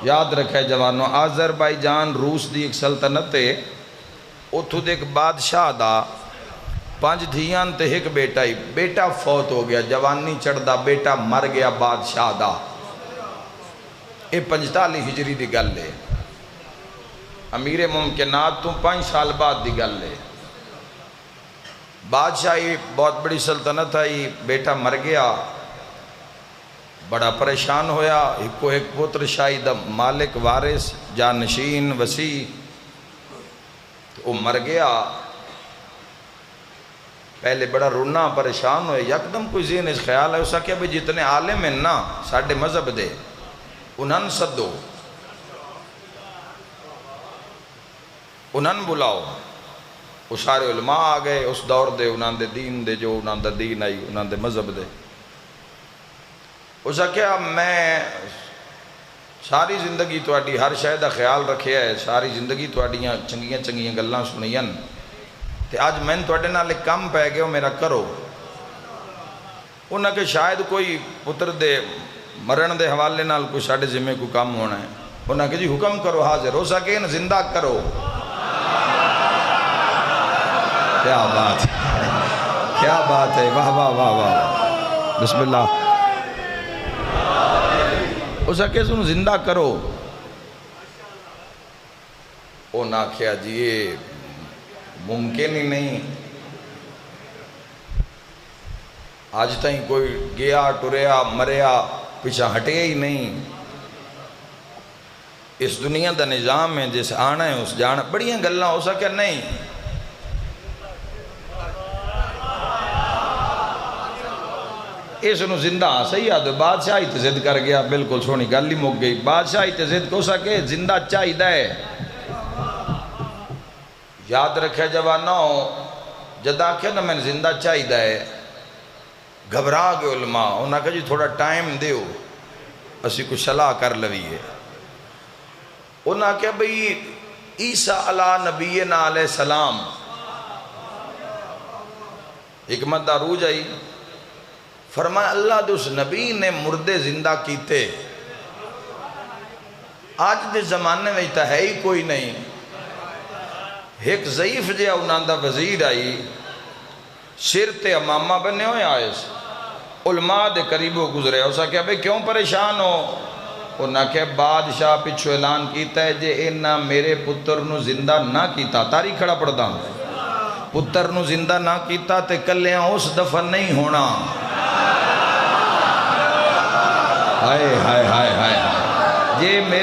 یاد رکھے جوانو، آذربائیجان روس دی ایک سلطنت ہے، اتھو دے ایک بادشاہ دا 5 دھیاں تے ایک بیٹا ہی، بیٹا فوت ہو گیا، جوانی چڑھ دا، بیٹا مر گیا بادشاہ دا۔ یہ 45 ہجری دی گل ہے، امیر ممکنات تو 5 سال بعد دی گل ہے۔ بادشاہی بہت بڑی سلطنت ہے، بیٹا مر گیا، بڑا پریشان ہویا، ایک پتر شاہی دا مالک وارث جانشین وسیع، وہ مر گیا۔ پہلے بڑا رونا پریشان ہوئے، یکدم کوئی ذہن اس خیال ہے اسا کہ بھئی جتنے عالم ہیں نا ساڑھے مذہب دے انہاں صدو، انہاں بلاؤ۔ وہ سارے علماء آ گئے اس دور دے، انہاں دے دین دے، جو انہاں دے دین آئی، انہاں دے مذہب دے۔ اسا کیا میں ساری زندگی تواڈی ہر شے دا خیال رکھیا ہے، ساری زندگی تواڈیاں چنگیاں چنگیاں گلاں سنیاں، تے آج میں تواڈے نال ایک کم پہ گیا میرا کرو۔ انہاں کہ شاید کوئی پتر دے مرن دے حوالے نال کوئی ساڈے ذمے کو کام ہونا ہے۔ انہاں کہ جی حکم کرو، حاضر ہو سکے زندہ کرو۔ کیا بات ہے، کیا بات ہے، واہ واہ واہ واہ، بسم اللہ۔ اسا کہ سنو زندہ کرو۔ انہاں کیا جی یہ ممکن ہی نہیں، آج تائیں کوئی گیا ٹریا مریا پیچھا ہٹے ہی نہیں۔ اس دنیا دا نظام ہے، جس آنا ہے اس جانا، بڑیاں گلاں ہو سکے نہیں۔ اس نو زندہ صحیح آدھو، بادشاہی تے ضد کر گیا، بالکل سونی گل ہی مک گئی، بادشاہی تے ضد کو سکے زندہ چاہی دے۔ یاد رکھے جوانوں، جد آکھے نا میں زندہ چاہی دے، گھبرا گئے علماء، انہاں کہا جی تھوڑا ٹائم دیو، اسی کو صلاح کر لوی ہے۔ انہاں کہا بھئی عیسیٰ علیہ نبینا علیہ السلام حکمت دا روج آئی، فرمایا اللہ دے اس نبی نے مردے زندہ کیتے، آج دے زمانے میں تا ہے ہی کوئی نہیں۔ ایک ضعیف جیا انہاں دا وزیر آئی، سر تے امامہ بنے ہوئے آئے، علماء دے قریبوں گزرے، اسا کہا بھئی کیوں پریشان ہو؟ انہاں کہا بادشاہ پچھو اعلان کیتا ہے جے انہاں میرے پتر نو زندہ نہ کیتا، تاریخ کھڑا پڑھتا ہوں، پتر نو زندہ نہ کیتا تے کلیاں اس دفن نہیں ہونا۔ ہائے ہائے ہائے ہائے، یہ میرے